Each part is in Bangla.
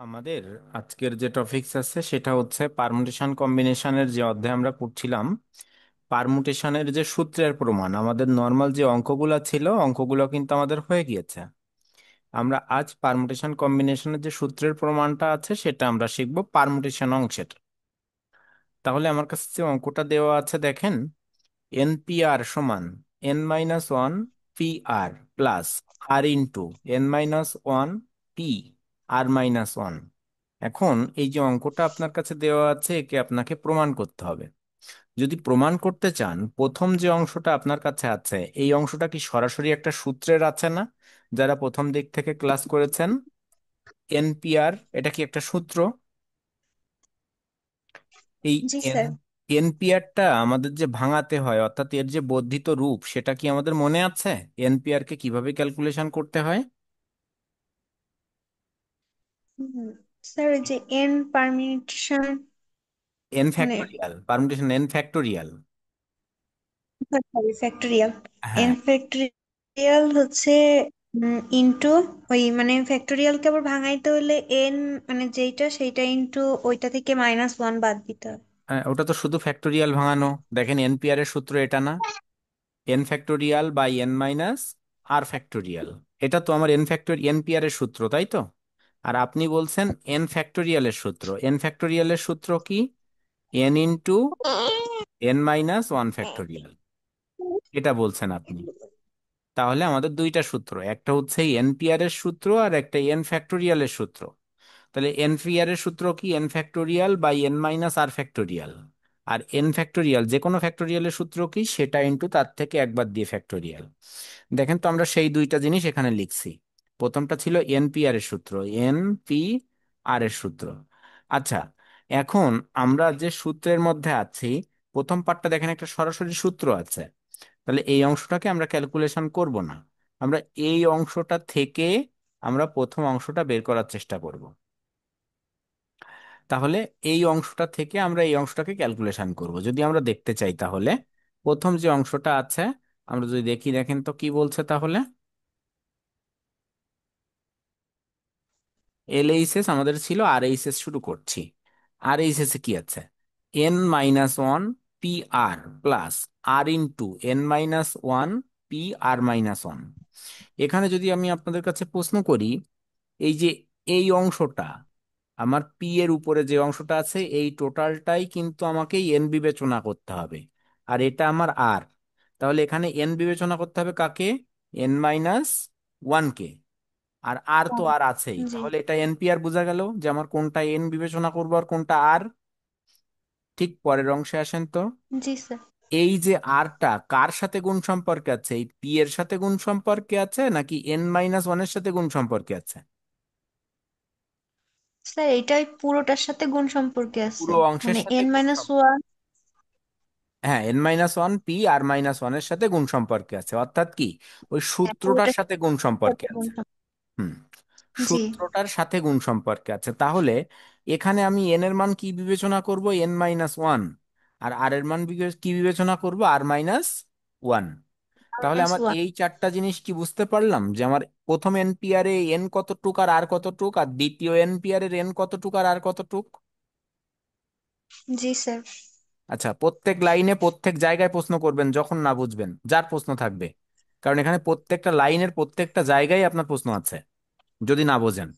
আমাদের আজকের যে টপিকস আছে সেটা হচ্ছে পারমুটেশন কম্বিনেশনের যে অধ্যায় আমরা পড়ছিলাম। পারমুটেশনের যে সূত্রের প্রমাণ, আমাদের নর্মাল যে অঙ্কগুলো ছিল অঙ্কগুলো কিন্তু আমাদের হয়ে গিয়েছে। আমরা আজ পারমুটেশন কম্বিনেশনের যে সূত্রের প্রমাণটা আছে সেটা আমরা শিখব পারমুটেশন অংশের। তাহলে আমার কাছে যে অঙ্কটা দেওয়া আছে দেখেন, NPR সমান n-1 PR plus r/n-1 P r-1। এখন এই যে অঙ্কটা আপনার কাছে দেওয়া আছে একে আপনাকে প্রমাণ করতে হবে। যদি প্রমাণ করতে চান, প্রথম যে অংশটা আপনার কাছে আছে এই অংশটা কি সরাসরি একটা সূত্রের আছে না? যারা প্রথম দিক থেকে ক্লাস করেছেন, NPR এটা কি একটা সূত্র? এই জি এন স্যার। এনপিআরটা আমাদের যে ভাঙাতে হয়, অর্থাৎ এর যে বর্ধিত রূপ, সেটা কি আমাদের মনে আছে? এনপিআর কে কিভাবে ক্যালকুলেশন করতে হয়? হুম, স্যার ওই যে এন পারমিশন এন মানে factorial, permutation N factorial. Sorry factorial. N হ্যাঁ। ফ্যাক্টোরিয়াল হচ্ছে ইনটু ওই মানে ফ্যাক্টোরিয়ালকে আবার ভাঙাইতে হলে এন মানে যেইটা সেইটা ইনটু ওইটা থেকে -1 বাদ দিতে হবে। হ্যাঁ, ওটা তো শুধু ফ্যাক্টোরিয়াল ভাঙানো। দেখেন এনপিআর এর সূত্র এটা না, N factorial by n-r factorial. এটা তো আমার এনপিআর এর সূত্র, তাই তো? আর আপনি বলছেন এন ফ্যাক্টোরিয়ালের সূত্র। এন ফ্যাক্টোরিয়ালের সূত্র কি? n-1 ফ্যাক্টোরিয়াল, এটা বলছেন আপনি। তাহলে আমাদের দুইটা সূত্র, একটা হচ্ছে এনপিআর এর সূত্র আর একটা এন ফ্যাক্টোরিয়ালের সূত্র। তাহলে এনপিআর এর সূত্র কি? N factorial by n-r factorial. আর এন ফ্যাক্টোরিয়াল যে কোনো ফ্যাক্টোরিয়ালের সূত্র কি? সেটা ইন্টু তার থেকে একবার দিয়ে ফ্যাক্টোরিয়াল। দেখেন তো, আমরা সেই দুইটা জিনিস এখানে লিখছি। প্রথমটা ছিল এনপিআর এর সূত্র, NPR এর সূত্র। আচ্ছা, এখন আমরা যে সূত্রের মধ্যে আছি, প্রথম পার্টটা দেখেন একটা সরাসরি সূত্র আছে। তাহলে এই অংশটাকে আমরা ক্যালকুলেশন করব না। আমরা এই অংশটা থেকে আমরা প্রথম অংশটা বের করার চেষ্টা করব। তাহলে এই অংশটা থেকে আমরা এই অংশটাকে ক্যালকুলেশন করব যদি আমরা দেখতে চাই। তাহলে প্রথম যে অংশটা আছে আমরা যদি দেখি, দেখেন তো কি বলছে। তাহলে LHS আমাদের ছিল, RHS শুরু করছি। RHS এ কি আছে? n-1 PR plus r/n-1 PR-1। এখানে যদি আমি আপনাদের কাছে প্রশ্ন করি, এই যে এই অংশটা, আমার পি এর উপরে যে অংশটা আছে এই টোটালটাই কিন্তু আমাকে এন বিবেচনা করতে হবে। আর এটা আমার আর। তাহলে এখানে এন বিবেচনা করতে হবে কাকে? n-1 কে। আর আর তো আর আছেই, জি। তাহলে এটা এনপিআর বোঝা গেল যে আমার কোনটা এন বিবেচনা করবো আর কোনটা আর। ঠিক পরের অংশে আসেন তো। জি স্যার। এই যে আরটা কার সাথে গুণ সম্পর্কে আছে? এই পি এর সাথে গুণ সম্পর্কে আছে নাকি n-1 এর সাথে গুণ সম্পর্কে আছে? স্যার এটাই পুরোটার সাথে গুণ সম্পর্কে আছে। পুরো অংশের মানে সাথে এন গুণ মাইনাস সম্পর্ক। ওয়ান হ্যাঁ, n-1 পি r-1 এর সাথে গুণ সম্পর্কে আছে, অর্থাৎ কি ওই সূত্রটার পুরোটার সাথে গুণ সম্পর্কে সাথে গুণ আছে। হুম, জি। সূত্রটার সাথে গুণ সম্পর্কে আছে। তাহলে এখানে আমি এন এর মান কি বিবেচনা করব? n-1। আর আর এর মান কি বিবেচনা করব? r-1। তাহলে মাইনাস আমার ওয়ান এই চারটা জিনিস কি বুঝতে পারলাম যে আমার প্রথম এনপিআর এ এন কতটুক আর আর কতটুক, আর দ্বিতীয় এনপিআর এর এন কতটুক আর আর কতটুক। জি স্যার। আচ্ছা, প্রত্যেক লাইনে প্রত্যেক জায়গায় প্রশ্ন করবেন যখন না বুঝবেন, যার প্রশ্ন থাকবে। কারণ এখানে প্রত্যেকটা লাইনের প্রত্যেকটা জায়গায় আপনার প্রশ্ন আছে যদি না বোঝেন।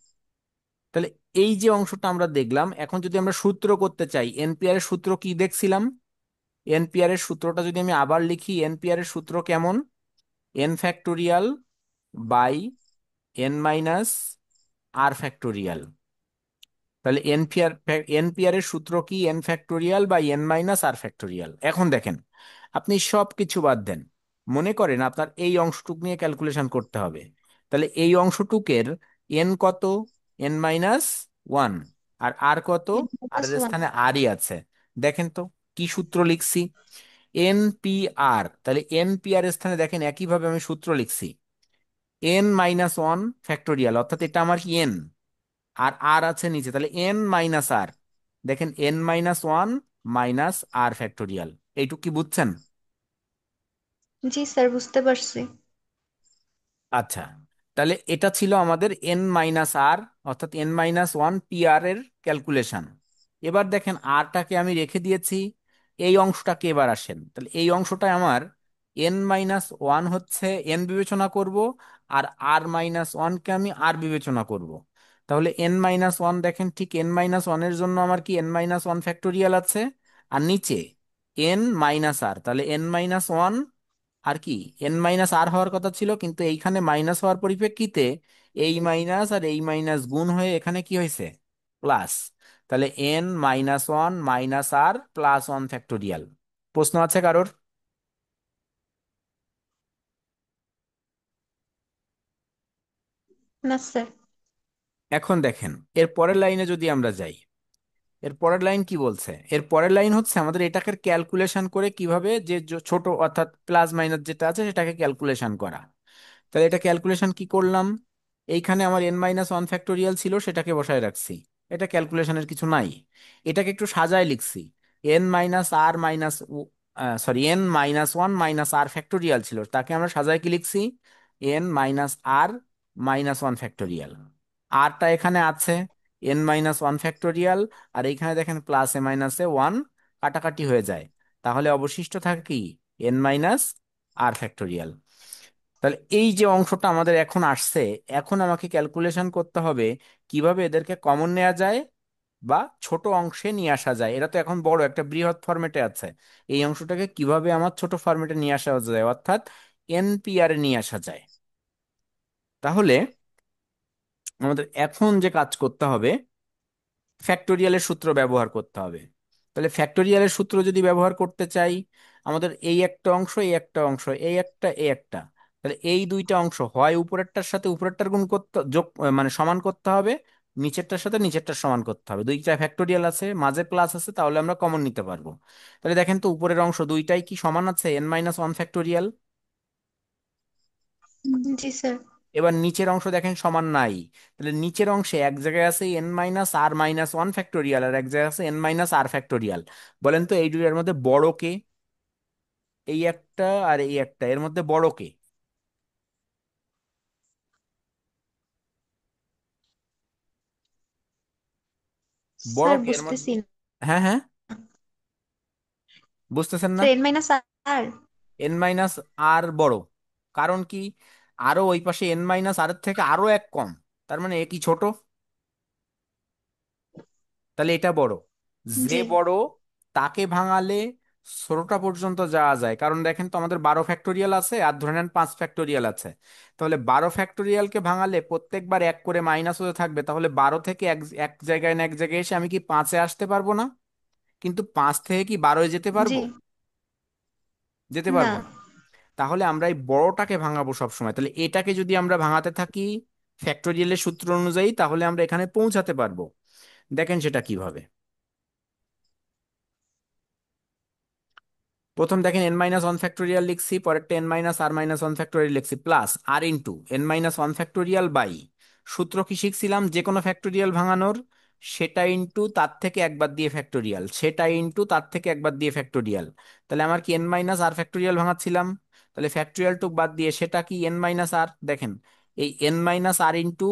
তাহলে এই যে অংশটা আমরা দেখলাম, এখন যদি আমরা সূত্র করতে চাই, এনপিআর এর সূত্র কি দেখছিলাম? এনপিআর এর সূত্রটা যদি আমি আবার লিখি, এনপিআর এর সূত্র কেমন? N factorial by n-r factorial. তাহলে এনপিআর এর সূত্র কি? N factorial by n-r factorial. এখন দেখেন, আপনি সব কিছু বাদ দেন, মনে করেন আপনার এই অংশটুক নিয়ে ক্যালকুলেশন করতে হবে। তাহলে এই অংশটুকের এন কত? n-1। আর আর কত? এন আর মাইনাস এর ওয়ান স্থানে আরই আছে। দেখেন তো কি সূত্র লিখছি? এনপিআর। তাহলে এনপিআর এর স্থানে দেখেন একইভাবে আমি সূত্র লিখছি, n-1 ফ্যাক্টোরিয়াল, অর্থাৎ এটা আমার কি এন, আর আর আছে নিচে, তাহলে n-r। দেখেন n-1 মাইনাস আর ফ্যাক্টোরিয়াল। এইটুক কি বুঝছেন? জি স্যার বুঝতে পারছি। আচ্ছা, তাহলে এটা ছিল আমাদের n-r, অর্থাৎ n-1 pr এর ক্যালকুলেশন। এবার দেখেন আরটাকে আমি রেখে দিয়েছি, এই অংশটাকে এবার আসেন, তাহলে এই অংশটায় আমার n-1 হচ্ছে n বিবেচনা করব, আর r-1 কে আমি r বিবেচনা করব। তাহলে n-1 দেখেন ঠিক n-1 এর জন্য আমার কি n-1 ফ্যাক্টোরিয়াল আছে, আর নিচে n-r, তাহলে n-1 আর কি n-r হওয়ার কথা ছিল, কিন্তু এইখানে মাইনাস হওয়ার পরিপ্রেক্ষিতে এই মাইনাস আর এই মাইনাস গুণ হয়ে এখানে কি হয়েছে, প্লাস। তাহলে n-1 - r+1 ফ্যাক্টোরিয়াল। প্রশ্ন আছে কারোর? না স্যার। এখন দেখেন এর পরের লাইনে যদি আমরা যাই, এর পরের লাইন কি বলছে, এর পরের লাইন হচ্ছে আমাদের এটাকে ক্যালকুলেশন করে কিভাবে যে ছোট অর্থাৎ প্লাস মাইনাস যেটা আছে সেটাকে ক্যালকুলেশন করা। তাহলে এটা ক্যালকুলেশন কি করলাম, এইখানে আমার n-1 ফ্যাক্টোরিয়াল ছিল সেটাকে বসায় রাখছি, এটা ক্যালকুলেশনের কিছু নাই। এটাকে একটু সাজায় লিখছি, n-r - n-1 - r ফ্যাক্টোরিয়াল ছিল, তাকে আমরা সাজায় কি লিখছি, n-r - 1 ফ্যাক্টোরিয়াল। আরটা এখানে আছে n-1 ফ্যাক্টোরিয়াল, আর এইখানে দেখেন প্লাসে মাইনাসে ওয়ান কাটাকাটি হয়ে যায়, তাহলে অবশিষ্ট থাকে কি n-r ফ্যাক্টোরিয়াল। তাহলে এই যে অংশটা আমাদের এখন আসছে, এখন আমাকে ক্যালকুলেশন করতে হবে কিভাবে এদেরকে কমন নেওয়া যায় বা ছোট অংশে নিয়ে আসা যায়। এরা তো এখন বড় একটা বৃহৎ ফরম্যাটে আছে, এই অংশটাকে কিভাবে আমার ছোট ফরম্যাটে নিয়ে আসা যায়, অর্থাৎ এনপিআর এ নিয়ে আসা যায়। তাহলে আমাদের এখন যে কাজ করতে হবে, ফ্যাক্টোরিয়ালের সূত্র ব্যবহার করতে হবে। তাহলে ফ্যাক্টোরিয়ালের সূত্র যদি ব্যবহার করতে চাই, আমাদের এই একটা অংশ, এই একটা অংশ, এই একটা, এই একটা, তাহলে এই দুইটা অংশ হয় উপরেরটার সাথে উপরেরটার গুণ করতে যোগ মানে সমান করতে হবে, নিচেরটার সাথে নিচেরটার সমান করতে হবে। দুইটা ফ্যাক্টোরিয়াল আছে, মাঝে প্লাস আছে, তাহলে আমরা কমন নিতে পারবো। তাহলে দেখেন তো উপরের অংশ দুইটাই কি সমান আছে n-1 ফ্যাক্টোরিয়াল। জি স্যার। এবার নিচের অংশ দেখেন সমান নাই, তাহলে নিচের অংশে এক জায়গায় আছে n-r - 1 ফ্যাক্টোরিয়াল, আর এক জায়গায় আছে n-r ফ্যাক্টোরিয়াল। বলেন তো এই দুইটার মধ্যে বড় কে? এই একটা আর এই একটা, এর মধ্যে বড় কে? বড় স্যার কে এর মধ্যে? বুঝতেছি না। হ্যাঁ হ্যাঁ, বুঝতেছেন না? Sir n-r। n-r বড়, কারণ কি, আরো ওই পাশে n-r এর থেকে আরো এক কম, তার মানে এ কি ছোট, তাহলে এটা বড়। যে জি। বড় তাকে ভাঙালে ষোলোটা পর্যন্ত যাওয়া যায়, কারণ দেখেন তো আমাদের 12 ফ্যাক্টোরিয়াল আছে আর ধরে নেন 5 ফ্যাক্টোরিয়াল আছে। তাহলে 12 ফ্যাক্টোরিয়ালকে ভাঙালে প্রত্যেকবার এক করে মাইনাস হতে থাকবে, তাহলে 12 থেকে এক এক জায়গায় না এক জায়গায় এসে আমি কি 5-এ আসতে পারবো না? কিন্তু 5 থেকে কি 12-এ যেতে জি। পারবো? যেতে না পারবো না। তাহলে আমরা এই বড়টাকে ভাঙাবো সব সময়, তাহলে এটাকে যদি আমরা ভাঙাতে থাকি ফ্যাক্টোরিয়ালের সূত্র অনুযায়ী, তাহলে আমরা এখানে পৌঁছাতে পারবো। দেখেন সেটা কিভাবে। প্রথম দেখেন n-1 ফ্যাক্টোরিয়াল লিখছি, পরেরটা n-r - 1 ফ্যাক্টোরিয়াল লিখছি, plus R into n-1 factorial by, সূত্র কি শিখছিলাম, যে কোনো ফ্যাক্টোরিয়াল ভাঙানোর, সেটা ইন্টু তার থেকে একবার দিয়ে ফ্যাক্টোরিয়াল, সেটা ইন্টু তার থেকে একবার দিয়ে ফ্যাক্টোরিয়াল। তাহলে আমার কি n-r ফ্যাক্টোরিয়াল ভাঙাচ্ছিলাম, তাহলে ফ্যাক্টোরিয়াল টুক বাদ দিয়ে সেটা কি n-r, দেখেন এই n-r ইন্টু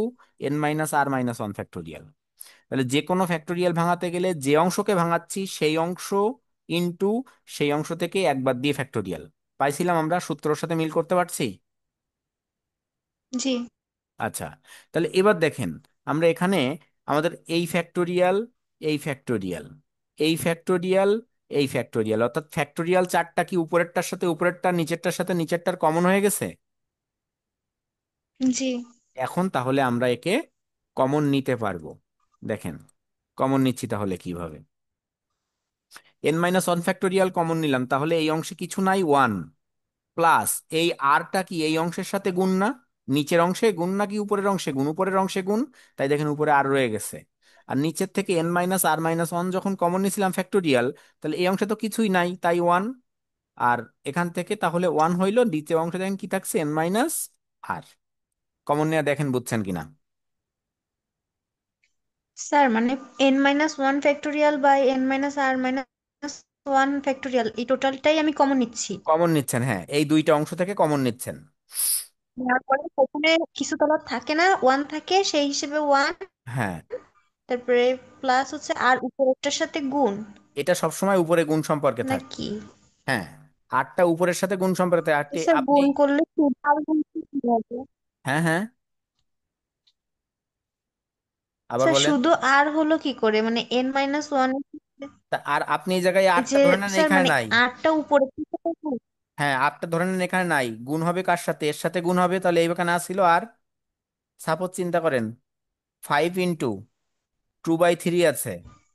n-r - 1 ফ্যাক্টোরিয়াল। তাহলে যে কোনো ফ্যাক্টোরিয়াল ভাঙাতে গেলে যে অংশকে ভাঙাচ্ছি সেই অংশ ইনটু সেই অংশ থেকে একবার দিয়ে ফ্যাক্টোরিয়াল। পাইছিলাম আমরা, সূত্রের সাথে মিল করতে পারছি। জি। আচ্ছা, তাহলে এবার দেখেন আমরা এখানে আমাদের এই ফ্যাক্টোরিয়াল, এই ফ্যাক্টোরিয়াল, এই ফ্যাক্টোরিয়াল, এই ফ্যাক্টোরিয়াল, অর্থাৎ ফ্যাক্টোরিয়াল চারটা কি উপরেরটার সাথে উপরেরটা, নিচেরটার সাথে নিচেরটার কমন হয়ে গেছে। জি। এখন তাহলে আমরা একে কমন নিতে পারবো। দেখেন কমন নিচ্ছি তাহলে কিভাবে, n-1 ফ্যাক্টোরিয়াল কমন নিলাম, তাহলে এই অংশে কিছু নাই, ওয়ান, প্লাস এই আরটা কি এই অংশের সাথে গুণ না, নিচের অংশে গুণ নাকি উপরের অংশে গুণ, উপরের অংশে গুণ, তাই দেখেন উপরে আর রয়ে গেছে। আর নিচের থেকে n-r - 1 যখন কমন নিয়েছিলাম ফ্যাক্টোরিয়াল, তাহলে এই অংশে তো কিছুই নাই, তাই ওয়ান। আর এখান থেকে তাহলে ওয়ান হইলো, নিচের অংশে দেখেন কি থাকছে n-r। কমন নেওয়া দেখেন বুঝছেন কিনা? স্যার মানে n-1 factorial by n-r - 1 factorial এই টোটালটাই আমি কমন নিচ্ছি। কমন নিচ্ছেন, হ্যাঁ এই দুইটা অংশ থেকে কমন নিচ্ছেন। তারপরে সেখানে কিছু তলা থাকে না, ওয়ান থাকে সেই হিসেবে ওয়ান। হ্যাঁ, তারপরে প্লাস হচ্ছে আর উপরেরটার সাথে গুণ এটা সবসময় উপরে গুণ সম্পর্কে থাকে। নাকি? হ্যাঁ, আটটা উপরের সাথে গুণ সম্পর্কে থাকে। আটটি স্যার আপনি, গুণ করলে শুধু আর গুণ কি হবে? হ্যাঁ হ্যাঁ, আবার স্যার বলেন। শুধু আর হলো কি করে, মানে n-1? তা আর আপনি এই জায়গায় এই আটটা যে ধরে নেন, স্যার এখানে মানে নাই। আটটা উপরে কি করে গুণ? হ্যাঁ, আটটা ধরে নেন এখানে নাই, গুণ হবে কার সাথে? এর সাথে গুণ হবে, তাহলে এইখানে আসছিল আর। সাপোজ চিন্তা করেন, 5 × 2/3 আছে,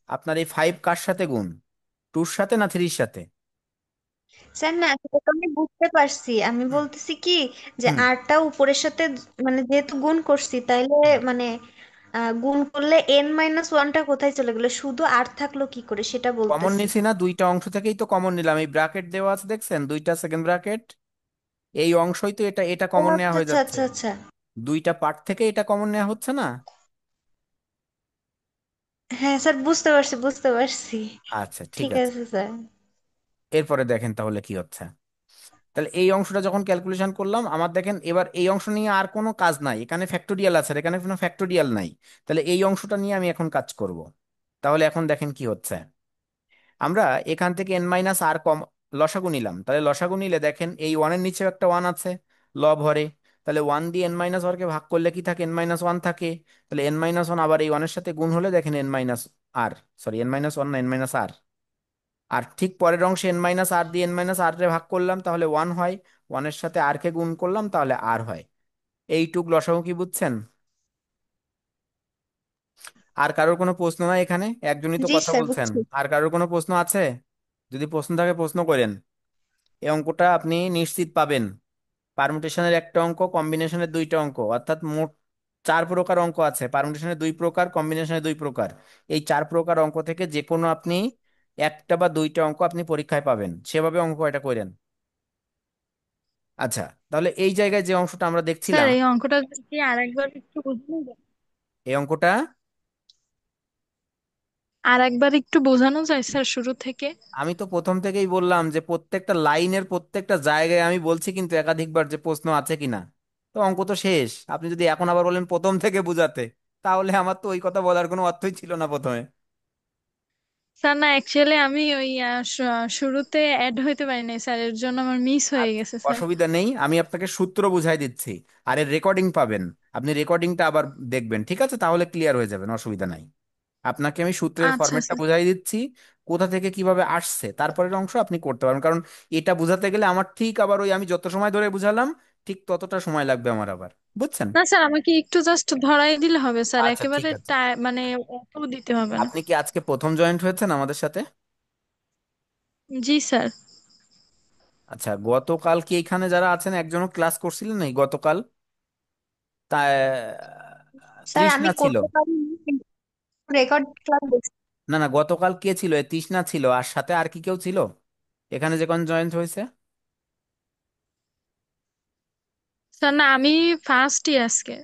আপনার এই 5 কার সাথে গুণ? 2-র সাথে না 3-র সাথে? স্যার না, সেটা তো আমি বুঝতে পারছি, আমি হুম বলতেছি কি যে হুম আটটা উপরের সাথে মানে যেহেতু গুণ করছি তাইলে হুম। মানে গুণ করলে n-1টা কোথায় চলে গেলো, শুধু আর থাকলো কি করে সেটা কমন বলতেছি। নিছি না, দুইটা অংশ থেকেই তো কমন নিলাম। এই ব্র্যাকেট দেওয়া আছে দেখছেন, দুইটা সেকেন্ড ব্র্যাকেট, এই অংশই তো এটা এটা ও কমন নেওয়া আচ্ছা হয়ে আচ্ছা যাচ্ছে। আচ্ছা আচ্ছা। দুইটা পার্ট থেকে এটা কমন নেওয়া হচ্ছে না। হ্যাঁ স্যার, বুঝতে পারছি বুঝতে পারছি। আচ্ছা ঠিক ঠিক আছে। আছে স্যার। এরপরে দেখেন তাহলে কি হচ্ছে। তাহলে এই অংশটা যখন ক্যালকুলেশন করলাম, আমার দেখেন এবার এই অংশ নিয়ে আর কোনো কাজ নাই, এখানে ফ্যাক্টোরিয়াল আছে আর এখানে কোনো ফ্যাক্টোরিয়াল নাই। তাহলে এই অংশটা নিয়ে আমি এখন কাজ করব। তাহলে এখন দেখেন কি হচ্ছে। আমরা এখান থেকে n-r কম লসাগু নিলাম, তাহলে লসাগু নিলে দেখেন এই ওয়ানের নিচেও একটা ওয়ান আছে লব হরে। তাহলে 1 দিয়ে n-rকে ভাগ করলে কি থাকে? n-1 থাকে। তাহলে n-1 আবার এই ওয়ানের সাথে গুণ হলে দেখেন n-r, সরি n-1 না n-r। আর ঠিক পরের অংশে n-r দিয়ে n-r রে ভাগ করলাম, তাহলে 1 হয়। ওয়ানের সাথে আর কে গুণ করলাম, তাহলে আর হয়। এইটুক লসাগু কি বুঝছেন? আর কারোর কোনো প্রশ্ন নাই এখানে? একজনই তো জি কথা স্যার বলছেন। বুঝছি। আর কারোর কোনো প্রশ্ন আছে? যদি প্রশ্ন থাকে প্রশ্ন করেন। এই অঙ্কটা আপনি নিশ্চিত পাবেন। পারমুটেশনের একটা অঙ্ক, কম্বিনেশনের দুইটা অঙ্ক, অর্থাৎ মোট 4 প্রকার অঙ্ক আছে। পারমুটেশনের 2 প্রকার, কম্বিনেশনের 2 প্রকার। এই 4 প্রকার অঙ্ক থেকে যে কোনো আপনি একটা বা দুইটা অঙ্ক আপনি পরীক্ষায় পাবেন, সেভাবে অঙ্ক এটা করেন। আচ্ছা, তাহলে এই জায়গায় যে অংশটা আমরা স্যার দেখছিলাম, এই অঙ্কটা কি আরেকবার একটু বোঝানো যায়? এই অঙ্কটা আর একবার একটু বোঝানো যায় স্যার শুরু থেকে? আমি তো প্রথম থেকেই বললাম যে প্রত্যেকটা লাইনের প্রত্যেকটা জায়গায় আমি বলছি কিন্তু একাধিকবার যে প্রশ্ন আছে কিনা। তো অঙ্ক তো শেষ, আপনি যদি এখন আবার বলেন প্রথম থেকে বুঝাতে, তাহলে আমার তো ওই কথা বলার কোনো অর্থই ছিল না প্রথমে। স্যার না, অ্যাকচুয়ালি আমি ওই শুরুতে অ্যাড হইতে পারি নাই স্যার, এর জন্য আমার মিস হয়ে আচ্ছা, গেছে স্যার। অসুবিধা নেই, আমি আপনাকে সূত্র বুঝাই দিচ্ছি। আর এর রেকর্ডিং পাবেন, আপনি রেকর্ডিংটা আবার দেখবেন, ঠিক আছে? তাহলে ক্লিয়ার হয়ে যাবেন, অসুবিধা নাই। আপনাকে আমি সূত্রের আচ্ছা ফরম্যাটটা স্যার। বুঝাই দিচ্ছি, কোথা থেকে কিভাবে আসছে, তারপরের অংশ আপনি করতে পারবেন। কারণ এটা বুঝাতে গেলে আমার ঠিক আবার ওই আমি যত সময় ধরে বুঝালাম, ঠিক ততটা সময় লাগবে আমার আবার, বুঝছেন? না স্যার, আমাকে একটু জাস্ট ধরাই দিলে হবে স্যার, আচ্ছা ঠিক একেবারে আছে। মানে অত দিতে হবে না। আপনি কি আজকে প্রথম জয়েন্ট হয়েছেন আমাদের সাথে? জি স্যার। আচ্ছা, গতকাল কি এখানে যারা আছেন একজনও ক্লাস করছিলেন নাকি গতকাল? তা স্যার আমি তৃষ্ণা ছিল। করতে পারি, রেকর্ড ক্লাস দেখছি। না না, গতকাল কে ছিল? এ তৃষ্ণা ছিল, আর সাথে আর কি কেউ ছিল এখানে যে কোন জয়েন্ট হয়েছে? স্যার না, আমি ফার্স্টই আজকে।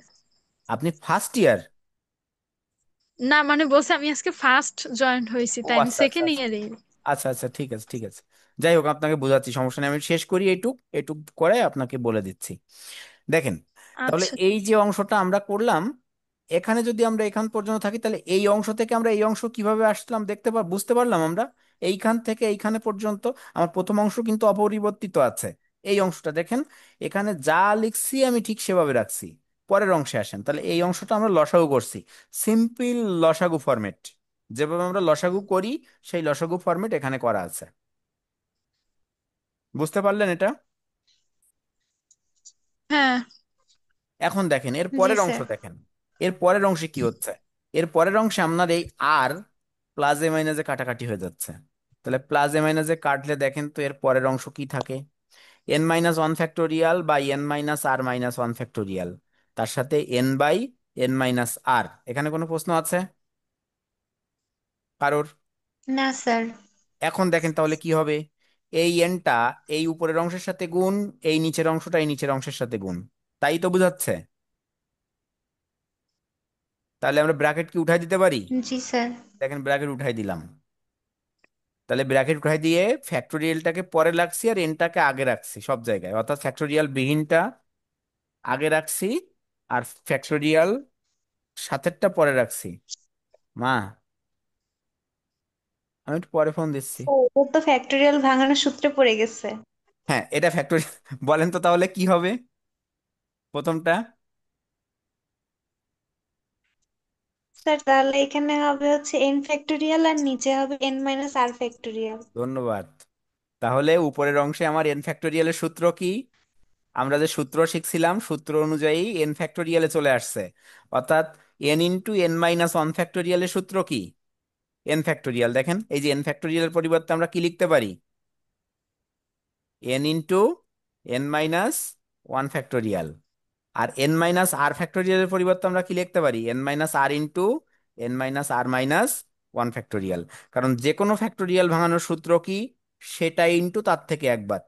আপনি ফার্স্ট ইয়ার? না মানে বলছে আমি আজকে ফার্স্ট জয়েন্ট হয়েছি, ও তাই আমি আচ্ছা আচ্ছা সেকেন্ড আচ্ছা। ইয়ারে। আচ্ছা আচ্ছা ঠিক আছে ঠিক আছে। যাই হোক, আপনাকে বোঝাচ্ছি, সমস্যা নেই, আমি শেষ করি এইটুক এইটুক করে আপনাকে বলে দিচ্ছি। দেখেন, তাহলে আচ্ছা। এই যে অংশটা আমরা করলাম, এখানে যদি আমরা এখান পর্যন্ত থাকি, তাহলে এই অংশ থেকে আমরা এই অংশ কিভাবে আসলাম দেখতে বুঝতে পারলাম আমরা। এইখান থেকে এইখানে পর্যন্ত আমার প্রথম অংশ কিন্তু অপরিবর্তিত আছে। এই অংশটা দেখেন, এখানে যা লিখছি আমি ঠিক সেভাবে রাখছি। পরের অংশে আসেন, তাহলে এই অংশটা আমরা লসাগু করছি, সিম্পল লসাগু ফরম্যাট। যেভাবে আমরা লসাগু করি, সেই লসাগু ফরম্যাট এখানে করা আছে। বুঝতে পারলেন এটা? হ্যাঁ। এখন দেখেন এর জি পরের অংশ স্যার। দেখেন। এর পরের অংশে কি হচ্ছে? এর পরের অংশে আপনার এই আর প্লাসে মাইনাসে কাটাকাটি হয়ে যাচ্ছে। তাহলে প্লাসে মাইনাসে কাটলে দেখেন তো এর পরের অংশ কি থাকে? n-1 factorial by n-r-1 factorial, তার সাথে n/n-r। এখানে কোনো প্রশ্ন আছে কারোর? না স্যার। এখন দেখেন তাহলে কি হবে। এই এনটা এই উপরের অংশের সাথে গুণ, এই নিচের অংশটা এই নিচের অংশের সাথে গুণ, তাই তো বোঝাচ্ছে। তাহলে আমরা ব্র্যাকেট কি উঠাই দিতে পারি? জি স্যার। দেখেন ব্র্যাকেট উঠাই দিলাম। তাহলে ব্র্যাকেট উঠাই দিয়ে ফ্যাক্টোরিয়ালটাকে পরে রাখছি আর এনটাকে আগে রাখছি সব জায়গায়, অর্থাৎ ফ্যাক্টোরিয়াল বিহীনটা আগে রাখছি আর ফ্যাক্টোরিয়াল সাতেরটা পরে রাখছি। মা, আমি একটু পরে ফোন দিচ্ছি। ও, ও তো ফ্যাক্টোরিয়াল ভাঙানোর সূত্রে পড়ে গেছে। হ্যাঁ, এটা ফ্যাক্টরি। বলেন তো তাহলে কি হবে প্রথমটা? স্যার তাহলে এখানে হবে হচ্ছে এন ফ্যাক্টোরিয়াল আর নিচে হবে এন মাইনাস আর ফ্যাক্টোরিয়াল। ধন্যবাদ। তাহলে উপরের অংশে আমার এন ফ্যাক্টোরিয়ালের সূত্র কি? আমরা যে সূত্র শিখছিলাম, সূত্র অনুযায়ী এন ফ্যাক্টোরিয়ালে চলে আসছে। অর্থাৎ n into n minus one ফ্যাক্টোরিয়ালের সূত্র কি? N factorial. দেখেন, এই যে এন ফ্যাক্টোরিয়ালের পরিবর্তে আমরা কি লিখতে পারি? N into n minus one factorial. আর এন মাইনাস আর ফ্যাক্টোরিয়ালের পরিবর্তে আমরা কি লিখতে পারি? N minus r into n minus r minus one factorial. কারণ যে কোনো ফ্যাক্টোরিয়াল ভাঙানোর সূত্র কি? সেটা ইন্টু তার থেকে একবার।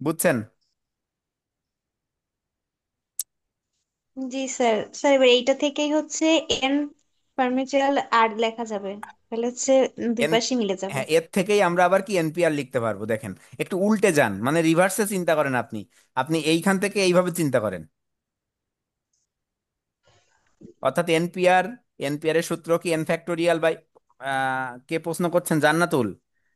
বুঝছেন? জি স্যার। স্যার এবার এইটা থেকেই হচ্ছে এন পারমিটেরিয়াল আর লেখা যাবে, তাহলে হচ্ছে দুই এন পাশে মিলে যাবে। হ্যাঁ, এর থেকেই আমরা আবার কি এনপিআর লিখতে পারবো। দেখেন, একটু উল্টে যান, মানে রিভার্সে চিন্তা করেন আপনি। আপনি এইখান থেকে এইভাবে চিন্তা করেন। অর্থাৎ এনপিআর, এনপিআর এর সূত্র কি এন ফ্যাক্টোরিয়াল বাই, কে প্রশ্ন করছেন? জান্নাতুল।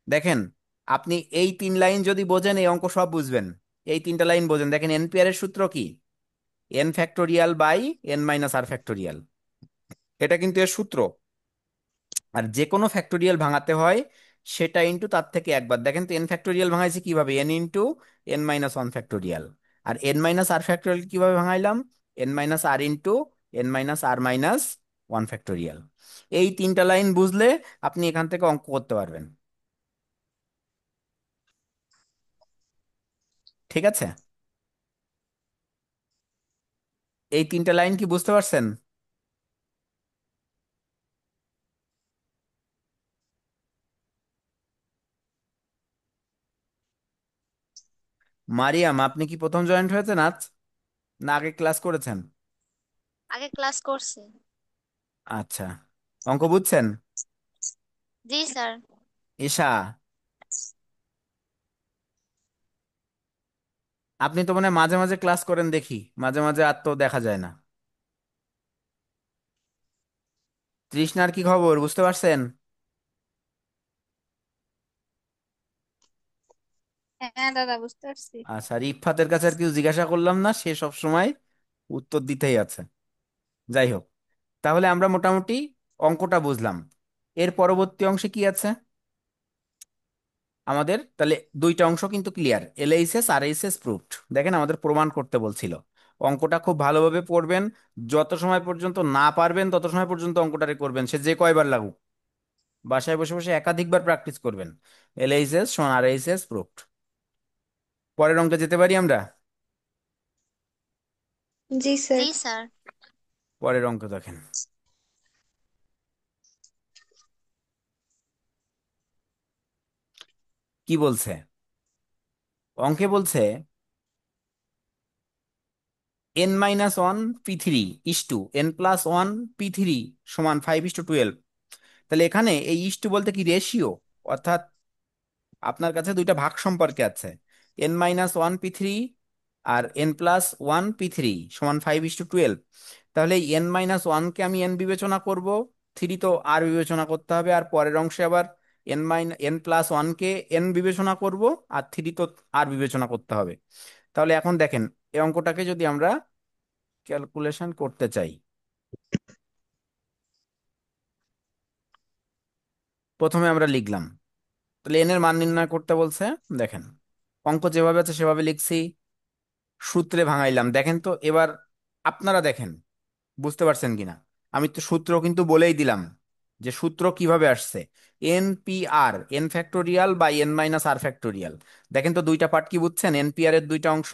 দেখেন, আপনি এই তিন লাইন যদি বোঝেন এই অঙ্ক সব বুঝবেন। এই তিনটা লাইন বোঝেন। দেখেন, এনপিআর এর সূত্র কি? N factorial by N minus R factorial. এটা কিন্তু এর সূত্র। আর যে কোনো ফ্যাক্টোরিয়াল ভাঙাতে হয় সেটা ইন্টু তার থেকে একবার। দেখেন তো এন ফ্যাক্টোরিয়াল ভাঙাইছি কিভাবে? N into n minus one factorial. আর এন মাইনাস আর ফ্যাক্টোরিয়াল কিভাবে ভাঙাইলাম? N minus r into n minus r minus one factorial. এই তিনটা লাইন বুঝলে আপনি এখান থেকে অঙ্ক করতে পারবেন। ঠিক আছে? এই তিনটা লাইন কি বুঝতে পারছেন? মারিয়াম, আপনি কি প্রথম জয়েন্ট হয়েছেন আজ, না আগে ক্লাস করেছেন? আগে ক্লাস করছি। আচ্ছা, অঙ্ক বুঝছেন? জি স্যার। ঈশা, আপনি তো মানে মাঝে মাঝে ক্লাস করেন দেখি, মাঝে মাঝে আর তো দেখা যায় না। তৃষ্ণার কি খবর, বুঝতে পারছেন? হ্যাঁ দাদা, বুঝতে পারছি। আচ্ছা, আর ইফফাতের কাছে আর কিছু জিজ্ঞাসা করলাম না, সে সব সময় উত্তর দিতেই আছে। যাই হোক, তাহলে আমরা মোটামুটি অঙ্কটা বুঝলাম। এর পরবর্তী অংশে কি আছে আমাদের? তাহলে দুইটা অংশ কিন্তু ক্লিয়ার, এলএইচএস আর এইচএস প্রুফড। দেখেন, আমাদের প্রমাণ করতে বলছিল। অঙ্কটা খুব ভালোভাবে পড়বেন। যত সময় পর্যন্ত না পারবেন তত সময় পর্যন্ত অঙ্কটারে করবেন, সে যে কয়বার লাগুক। বাসায় বসে বসে একাধিকবার প্র্যাকটিস করবেন। এলএইচএস সমান আর এইচএস প্রুফড। পরের অঙ্কে যেতে পারি আমরা? জি স্যার। জি স্যার। পরের অঙ্ক দেখেন কি বলছে। অঙ্কে বলছে N minus one P three is two N plus one P three সমান 5:12। তাহলে এখানে এই ইস টু বলতে কি রেশিও, অর্থাৎ আপনার কাছে দুইটা ভাগ সম্পর্কে আছে, n minus one P three আর n plus one P three সমান 5:12। তাহলে এন মাইনাস ওয়ানকে আমি এন বিবেচনা করব, থ্রি তো আর বিবেচনা করতে হবে, আর পরের অংশে আবার এন প্লাস ওয়ানকে এন বিবেচনা করব, আর থ্রি তো আর বিবেচনা করতে হবে। তাহলে এখন দেখেন, এই অঙ্কটাকে যদি আমরা ক্যালকুলেশন করতে চাই, প্রথমে আমরা লিখলাম, তাহলে এন এর মান নির্ণয় করতে বলছে। দেখেন, অঙ্ক যেভাবে আছে সেভাবে লিখছি, সূত্রে ভাঙাইলাম। দেখেন তো এবার আপনারা দেখেন বুঝতে পারছেন কিনা। আমি তো সূত্র কিন্তু বলেই দিলাম যে সূত্র কিভাবে আসছে। N P R, N factorial by N minus R factorial. দেখেন তো দুইটা পার্ট কি বুঝছেন, এন পি আর এর দুইটা অংশ।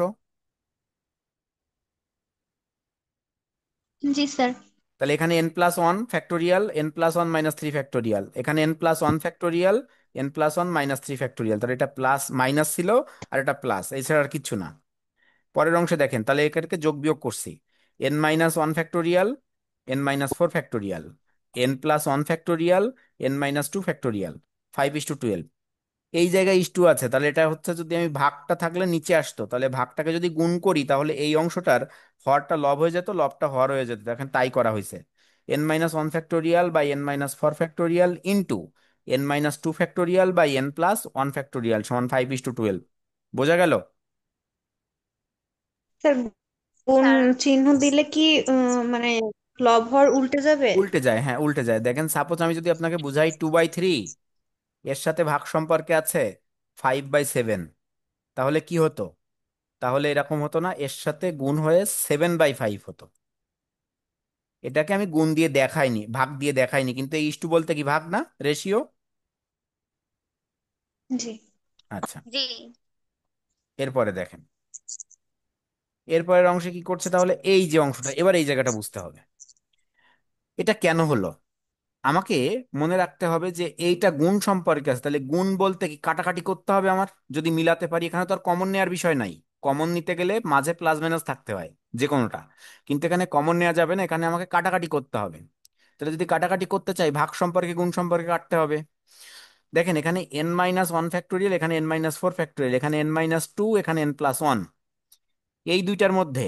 জি স্যার। তাহলে এখানে n plus one factorial, N plus one minus three factorial, এখানে n plus one factorial, N plus one minus three factorial. তাহলে এটা প্লাস মাইনাস ছিল, আর এটা প্লাস, এছাড়া আর কিচ্ছু না। পরের অংশে দেখেন, তাহলে এটাকে যোগ বিয়োগ করছি। N minus one factorial, N minus four factorial, N plus one factorial, N minus two factorial, 5:12। এই জায়গায় ইস টু আছে, তাহলে এটা হচ্ছে যদি আমি ভাগটা থাকলে নিচে আসতো, তাহলে ভাগটাকে যদি গুণ করি তাহলে এই অংশটার হরটা লব হয়ে যেত, লবটা হর হয়ে যেত। দেখেন তাই করা হয়েছে। n minus one factorial by n minus four factorial into n minus two factorial by n plus one factorial সমান 5:12। বোঝা গেল? স্যার, গুণ স্যার চিহ্ন দিলে কি মানে লব হর উল্টে যাবে? উল্টে যায়, হ্যাঁ উল্টে যায়। দেখেন সাপোজ আমি যদি আপনাকে বুঝাই 2/3 এর সাথে ভাগ সম্পর্কে আছে 5/7, তাহলে কি হতো? তাহলে এরকম হতো না, এর সাথে গুণ হয়ে 7/5 হতো। এটাকে আমি গুণ দিয়ে দেখাইনি, ভাগ দিয়ে দেখাইনি, কিন্তু এই ইস্টু বলতে কি ভাগ না, রেশিও। জি। আচ্ছা, জি এরপরে দেখেন এরপরের অংশে কি করছে, তাহলে এই যে অংশটা, এবার এই জায়গাটা বুঝতে হবে এটা কেন হলো। আমাকে মনে রাখতে হবে যে এইটা গুণ সম্পর্কে আছে, তাহলে গুণ বলতে কি কাটাকাটি করতে হবে আমার, যদি মিলাতে পারি। এখানে তো আর কমন নেওয়ার বিষয় নাই, কমন নিতে গেলে মাঝে প্লাস মাইনাস থাকতে হয় যে কোনোটা, কিন্তু এখানে কমন নেওয়া যাবে না, এখানে আমাকে কাটাকাটি করতে হবে। তাহলে যদি কাটাকাটি করতে চাই, ভাগ সম্পর্কে গুণ সম্পর্কে কাটতে হবে। দেখেন এখানে n মাইনাস ওয়ান ফ্যাক্টোরিয়াল, এখানে n মাইনাস ফোর ফ্যাক্টোরিয়াল, এখানে n মাইনাস টু, এখানে n প্লাস ওয়ান। এই দুইটার মধ্যে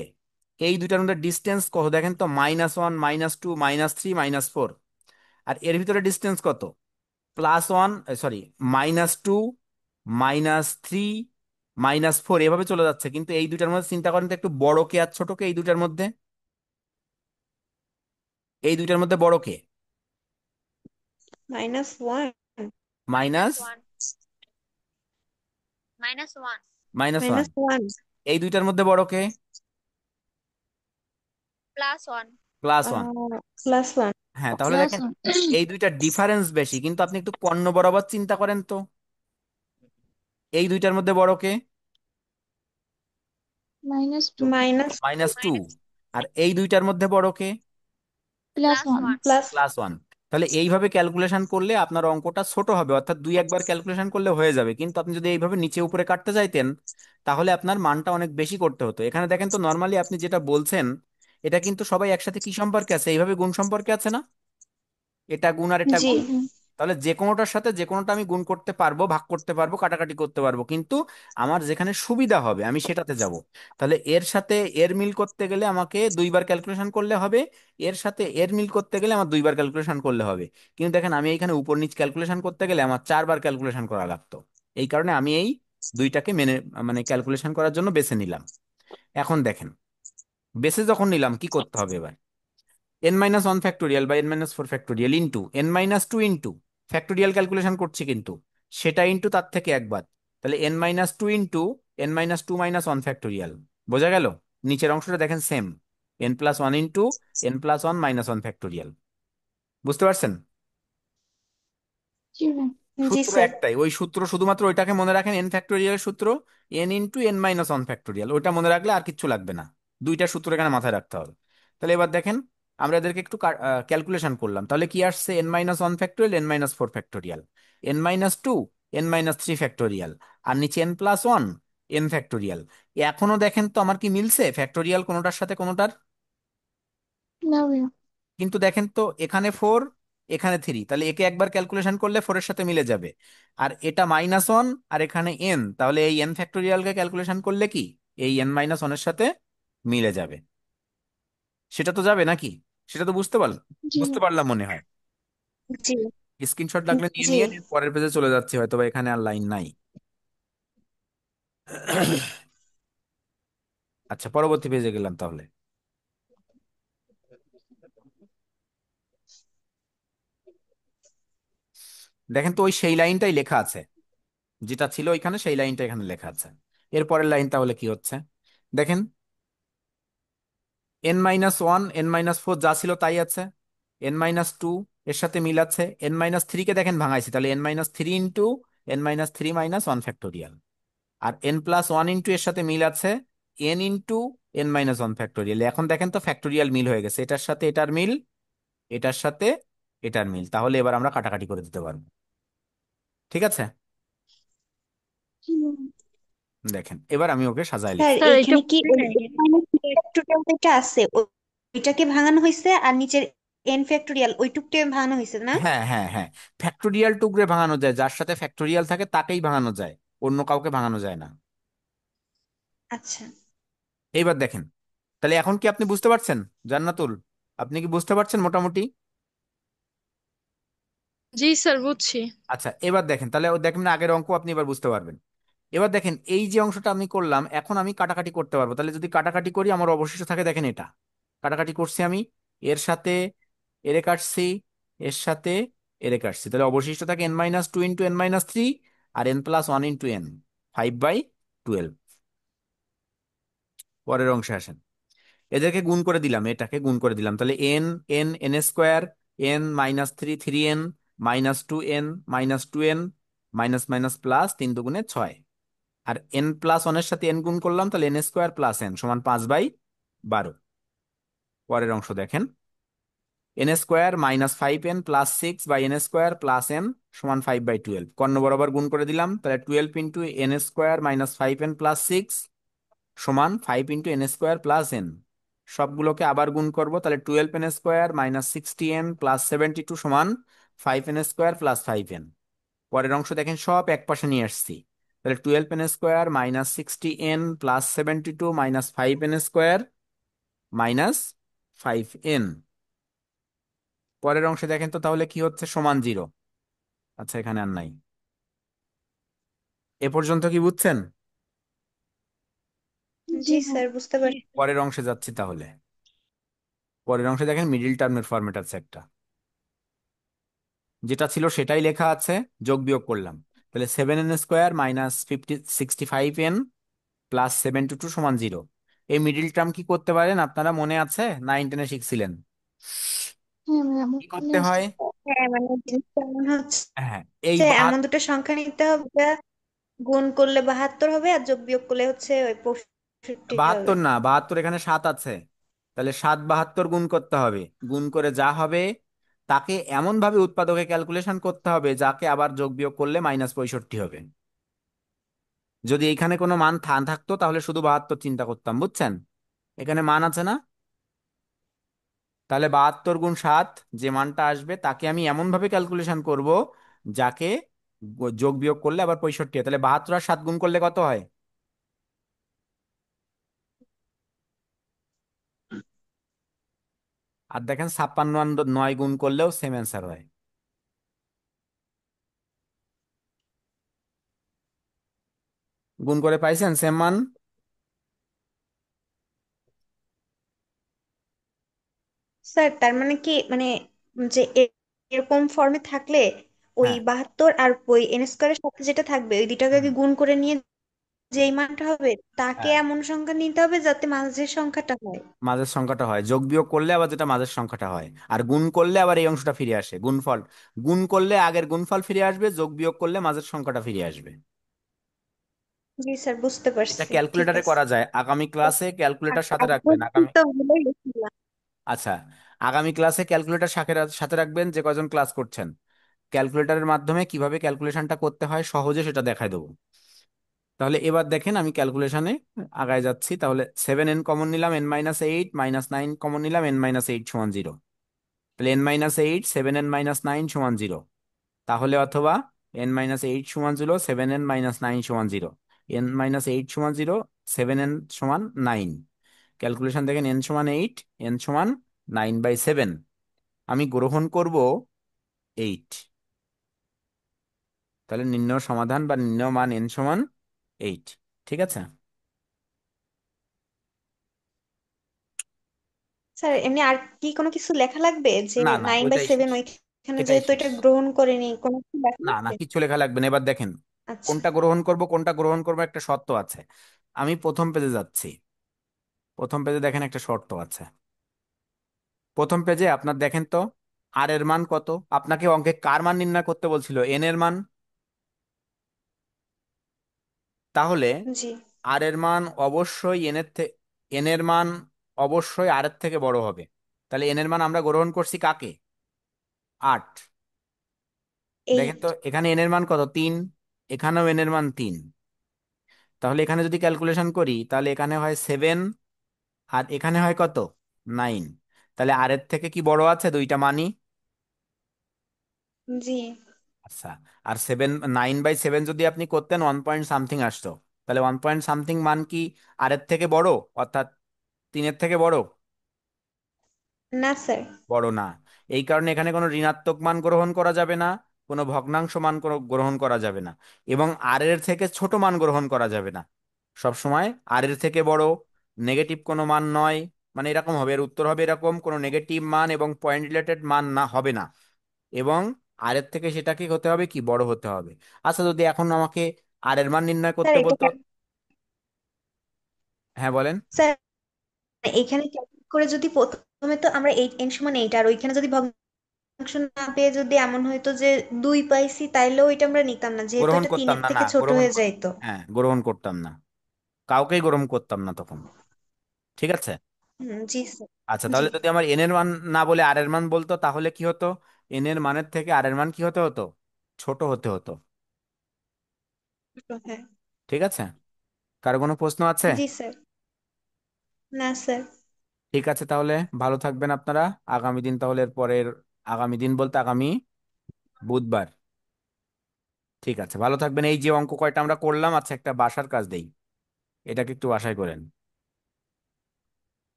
এই দুইটার মধ্যে ডিস্টেন্স কত দেখেন তো, -1, -2, -3, -4। আর এর ভিতরে ডিস্টেন্স কত, +1, সরি, -2, -3, -4, এভাবে চলে যাচ্ছে। কিন্তু এই দুইটার মধ্যে চিন্তা করেন তো একটু, বড় কে আর ছোট কে এই দুইটার মধ্যে? এই দুইটার মধ্যে বড় কে? -1। Minus minus one minus one -1। -1। এই দুইটার মধ্যে বড় কে? +1 +1। +1। হ্যাঁ, তাহলে প্লাস দেখেন ওয়ান। এই দুইটা ডিফারেন্স বেশি, কিন্তু আপনি একটু কর্ণ বরাবর চিন্তা করেন তো, এই দুইটার মধ্যে বড় কে? -2 -2। মাইনাস আর এই দুইটার মধ্যে বড় কে? Plus one. +1 প্লাস। +1। তাহলে এইভাবে ক্যালকুলেশন করলে আপনার অঙ্কটা ছোট হবে, অর্থাৎ দুই একবার ক্যালকুলেশন করলে হয়ে যাবে। কিন্তু আপনি যদি এইভাবে নিচে উপরে কাটতে চাইতেন, তাহলে আপনার মানটা অনেক বেশি করতে হতো। এখানে দেখেন তো, নর্মালি আপনি যেটা বলছেন এটা কিন্তু সবাই একসাথে কি সম্পর্কে আছে, এইভাবে গুণ সম্পর্কে আছে না? এটা গুণ আর এটা জি। গুণ। তাহলে যে কোনোটার সাথে যে কোনোটা আমি গুণ করতে পারবো, ভাগ করতে পারবো, কাটাকাটি করতে পারবো, কিন্তু আমার যেখানে সুবিধা হবে আমি সেটাতে যাব। তাহলে এর সাথে এর মিল করতে গেলে আমাকে দুইবার ক্যালকুলেশন করলে হবে, এর সাথে এর মিল করতে গেলে আমার দুইবার ক্যালকুলেশন করলে হবে। কিন্তু দেখেন আমি এখানে উপর নিচ ক্যালকুলেশন করতে গেলে আমার চারবার ক্যালকুলেশন করা লাগতো। এই কারণে আমি এই দুইটাকে মেনে, মানে ক্যালকুলেশন করার জন্য বেছে নিলাম। এখন দেখেন, বেছে যখন নিলাম কি করতে হবে এবার, n-1 ফ্যাক্টোরিয়াল বা n-4 factorial into n-2 into factorial calculation করছি কিন্তু সেটা ইন্টু তার থেকে একবার, তাহলে n-2 into n-2 minus one factorial. বোঝা গেল? নিচের অংশটা দেখেন same, n+1 into n+1 minus one factorial. বুঝতে পারছেন? জি ম্যাম। জি সূত্র স্যার। একটাই, ওই সূত্র শুধুমাত্র ওইটাকে মনে রাখেন, n ফ্যাক্টোরিয়ালের সূত্র, n ইন্টু n-1 ফ্যাক্টোরিয়াল, ওইটা মনে রাখলে আর কিচ্ছু লাগবে না। দুইটা সূত্র এখানে মাথায় রাখতে হবে। তাহলে এবার দেখেন, আমরা এদেরকে একটু ক্যালকুলেশন করলাম, তাহলে কি আসছে, n-1 factorial, n-4 factorial, n-2, n-3 factorial, আর নিচে n+1, n ফ্যাক্টোরিয়াল। এখনো দেখেন তো আমার কি মিলছে ফ্যাক্টোরিয়াল কোনোটার সাথে কোনোটার? না ম্যাম। কিন্তু দেখেন তো, এখানে 4, এখানে 3, তাহলে একে একবার ক্যালকুলেশন করলে 4-এর সাথে মিলে যাবে। আর এটা -1 আর এখানে n, তাহলে এই n ফ্যাক্টোরিয়ালকে ক্যালকুলেশন করলে কি এই n-1-এর সাথে মিলে যাবে। সেটা তো যাবে নাকি? সেটা তো বুঝতে পারলাম, জি বুঝতে ম্যাম। পারলাম মনে হয়। জি। স্ক্রিনশট লাগলে নিয়ে জি। নিয়ে পরের পেজে চলে যাচ্ছে, হয়তো বা এখানে আর লাইন নাই। আচ্ছা, পরবর্তী পেজে গেলাম তাহলে। দেখেন তো, ওই সেই লাইনটাই লেখা আছে, যেটা ছিল ওইখানে সেই লাইনটা এখানে লেখা আছে। এরপরের লাইন তাহলে কি হচ্ছে দেখেন, n-1, n-4 যা ছিল তাই আছে, n-2 এর সাথে মিল আছে, n-3 কে দেখেন ভাঙাইছি, তাহলে n-3 into n-3 minus one factorial. আর n+1 ইন্টু এর সাথে মিল আছে n ইন্টু n-1 ফ্যাক্টোরিয়াল। এখন দেখেন তো ফ্যাক্টোরিয়াল মিল হয়ে গেছে, এটার সাথে এটার মিল, এটার সাথে এটার মিল। তাহলে এবার আমরা কাটাকাটি করে দিতে পারবো। ঠিক আছে, জি ম্যাম। দেখেন এবার আমি ওকে সাজায় স্যার, লিখছি। স্যার এটা এইখানে কি ওই ফ্যাক্টোরিয়াল যেটা আছে ওইটাকে ভাঙানো হয়েছে, আর নিচের এন ফ্যাক্টোরিয়াল ওইটুকটা ভাঙানো হয়েছে না? হ্যাঁ হ্যাঁ হ্যাঁ, ফ্যাক্টোরিয়াল টুকরে ভাঙানো যায়, যার সাথে ফ্যাক্টোরিয়াল থাকে তাকেই ভাঙানো যায়, অন্য কাউকে ভাঙানো যায় না। আচ্ছা। এইবার দেখেন, তাহলে এখন কি আপনি বুঝতে পারছেন জান্নাতুল? আপনি কি বুঝতে পারছেন মোটামুটি? জি স্যার, বুঝছি। আচ্ছা, এবার দেখেন, তাহলে ও দেখেন না, আগের অঙ্ক আপনি এবার বুঝতে পারবেন। এবার দেখেন এই যে অংশটা আমি করলাম, এখন আমি কাটাকাটি করতে পারবো। তাহলে যদি কাটাকাটি করি, আমার অবশিষ্ট থাকে, দেখেন এটা কাটাকাটি করছি আমি, এর সাথে এরে কাটছি, এর সাথে এরে কাটছি, তাহলে অবশিষ্ট থাকে n-2 × n-3, আর n+1 × n, 5/12। পরের অংশে আসেন, এদেরকে গুণ করে দিলাম, এটাকে গুণ করে দিলাম, তাহলে n n n², n-3 3n, -2n, -2n, minus minus plus, 3 × 2 = 6। আর n+1 এর সাথে n গুণ করলাম, তাহলে n² + n সমান 5/12। পরের অংশ দেখেন, n² -5n+6/n² + n সমান 5/12, কর্ণ বরাবর গুণ করে দিলাম, তাহলে 12 × n² -5n+6 সমান 5 × n² + n। সবগুলোকে আবার গুণ করব, তাহলে 12n² -60n+72 সমান 5n² + 5n। পরের অংশ দেখেন, সব এক পাশে নিয়ে আসছি, তাহলে 12n² -60n+72 -5n² -5n। পরের অংশে দেখেন তো তাহলে কি হচ্ছে, সমান 0। আচ্ছা, এখানে আর নাই। এ পর্যন্ত কি বুঝছেন? জি স্যার, বুঝতে পারছি। পরের অংশে যাচ্ছি তাহলে। পরের অংশে দেখেন মিডিল টার্মের ফরম্যাট আছে একটা, যেটা ছিল সেটাই লেখা আছে, যোগ বিয়োগ করলাম, তাহলে 7n² -65n +72 সমান 0। এই মিডিল টার্ম কি করতে পারেন আপনারা, মনে আছে? 9-10-এ শিখছিলেন কি করতে হয়। হ্যাঁ, মানে জিনিসটা এমন হচ্ছে হ্যাঁ, এই যে এমন দুটো সংখ্যা নিতে হবে যা গুণ করলে 72 হবে আর যোগ বিয়োগ করলে হচ্ছে ওই 65 হবে। 72 না, 72 এখানে 7 আছে, তাহলে 7 72 গুণ করতে হবে, গুণ করে যা হবে তাকে এমন ভাবে উৎপাদকে ক্যালকুলেশন করতে হবে যাকে আবার যোগ বিয়োগ করলে -65 হবে। যদি এখানে কোনো মান থাকতো তাহলে শুধু 72 চিন্তা করতাম, বুঝছেন? এখানে মান আছে না, তাহলে 72 × 7, যে মানটা আসবে তাকে আমি এমন ভাবে ক্যালকুলেশন করব যাকে যোগ বিয়োগ করলে আবার 65 হয়। তাহলে 72 আর 7 গুণ করলে কত হয়? আর দেখেন 56 আর 9 গুণ করলেও সেম অ্যান্সার হয়। গুণ করে পাইছেন সেম মান? স্যার তার মানে কি, মানে যে এরকম ফর্মে থাকলে ওই হ্যাঁ, 72 আর ওই এন স্কোয়ারের সাথে যেটা থাকবে ওই দুটাকে হুম, আগে গুণ করে নিয়ে যেই মানটা হবে তাকে হ্যাঁ, এমন সংখ্যা নিতে হবে যাতে মাঝের সংখ্যাটা হয়। মাঝের সংখ্যাটা হয়, যোগ বিয়োগ করলে আবার যেটা মাঝের সংখ্যাটা হয়, আর গুণ করলে আবার এই অংশটা ফিরে আসে, গুণফল। গুণ করলে আগের গুণফল ফিরে আসবে, যোগ বিয়োগ করলে মাঝের সংখ্যাটা ফিরে আসবে। জি স্যার, বুঝতে এটা পারছি, ঠিক ক্যালকুলেটরে আছে। করা যায়, আগামী ক্লাসে ক্যালকুলেটর সাথে রাখবেন, একদম আগামী। তো ভুলে গেছিলাম। আচ্ছা, আগামী ক্লাসে ক্যালকুলেটর সাথে রাখবেন, যে কজন ক্লাস করছেন, ক্যালকুলেটরের মাধ্যমে কিভাবে ক্যালকুলেশনটা করতে হয় সহজে সেটা দেখায় দেবো। তাহলে এবার দেখেন আমি ক্যালকুলেশনে আগায় যাচ্ছি, তাহলে 7n কমন নিলাম, n-8 -9 কমন নিলাম, n-8 সমান 0। তাহলে n-8 7n-9 সমান 0, তাহলে অথবা n-8 সমান 0, 7n-9 সমান 0, n-8 সমান 0, 7n সমান 9। ক্যালকুলেশন দেখেন, n সমান 8, n সমান 9/7, আমি গ্রহণ করব 8। তাহলে নির্ণয় সমাধান বা নির্ণয় মান n সমান 8। ঠিক আছে? স্যার এমনি আর কি কোনো কিছু লেখা লাগবে যে না না, 9/7 ওইটাই শেষ, ওইখানে এটাই যেহেতু শেষ। এটা গ্রহণ করেনি কোনো কিছু লেখা না না, লাগবে? কিচ্ছু লেখা লাগবে না। এবার দেখেন আচ্ছা। কোনটা গ্রহণ করব, কোনটা গ্রহণ করবো, একটা শর্ত আছে। আমি প্রথম পেজে যাচ্ছি, প্রথম পেজে দেখেন একটা শর্ত আছে। প্রথম পেজে আপনার দেখেন তো, আর এর মান কত? আপনাকে অঙ্কে কার মান নির্ণয় করতে বলছিল? এন এর মান। তাহলে জি। আর এর মান অবশ্যই এন এর মান অবশ্যই আর এর থেকে বড় হবে। তাহলে এন এর মান আমরা গ্রহণ করছি কাকে? 8। দেখেন তো 8। এখানে এন এর মান কত? 3। এখানেও এন এর মান 3। তাহলে এখানে যদি ক্যালকুলেশন করি, তাহলে এখানে হয় 7, আর এখানে হয় কত? 9। তাহলে আর এর থেকে কি বড় আছে? দুইটা মানই। জি। আচ্ছা, আর 9/7 যদি আপনি করতেন, 1 পয়েন্ট সামথিং আসতো। তাহলে 1 পয়েন্ট সামথিং মান কি আর এর থেকে বড়, অর্থাৎ 3-এর থেকে বড়? না স্যার। বড় না। এই কারণে এখানে কোনো ঋণাত্মক মান গ্রহণ করা যাবে না, কোনো ভগ্নাংশ মান গ্রহণ করা যাবে না, এবং আর এর থেকে ছোট মান গ্রহণ করা যাবে না। সব সময় আর এর থেকে বড়, নেগেটিভ কোনো মান নয়, মানে এরকম হবে, এর উত্তর হবে এরকম, কোনো নেগেটিভ মান এবং পয়েন্ট রিলেটেড মান না হবে না, এবং আর এর থেকে সেটা কি হতে হবে, কি বড় হতে হবে। আচ্ছা, যদি এখন আমাকে আর এর মান নির্ণয় স্যার করতে এটা বলতো। হ্যাঁ বলেন। স্যার এখানে ক্যালকুলেট করে যদি প্রথমে তো আমরা 8 n = 8, আর ওইখানে যদি ভগ্নাংশ না পেয়ে যদি এমন হইতো যে 2 পাইছি, তাইলেও এটা আমরা নিতাম না, যেহেতু গ্রহণ এটা করতাম 3-এর না, না থেকে ছোট গ্রহণ হয়ে যাইতো। হ্যাঁ, গ্রহণ করতাম না, কাউকেই গ্রহণ করতাম না তখন। ঠিক আছে। জি স্যার। আচ্ছা, জি। তাহলে যদি আমার এন এর মান না বলে আর এর মান বলতো, তাহলে কি হতো? এন এর মানের থেকে আর এর মান কি হতে হতো? ছোট হতে হতো। হ্যাঁ। ঠিক আছে। কারো কোনো প্রশ্ন আছে? জি স্যার। না স্যার। ঠিক আছে, তাহলে ভালো থাকবেন আপনারা। আগামী দিন তাহলে এর পরের, আগামী দিন বলতে আগামী বুধবার। ঠিক আছে, ভালো থাকবেন। এই যে অঙ্ক কয়টা আমরা করলাম, আচ্ছা একটা বাসার কাজ দেই, এটাকে একটু বাসায় করেন।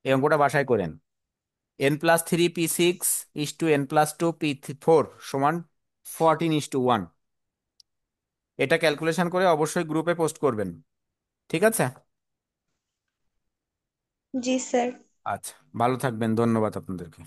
এই অঙ্কটা বাসায় করেন। n+3p6 = n+2p4 সমান 14:1। এটা ক্যালকুলেশন করে অবশ্যই গ্রুপে পোস্ট করবেন। ঠিক আছে। জি স্যার। আচ্ছা, ভালো থাকবেন, ধন্যবাদ আপনাদেরকে।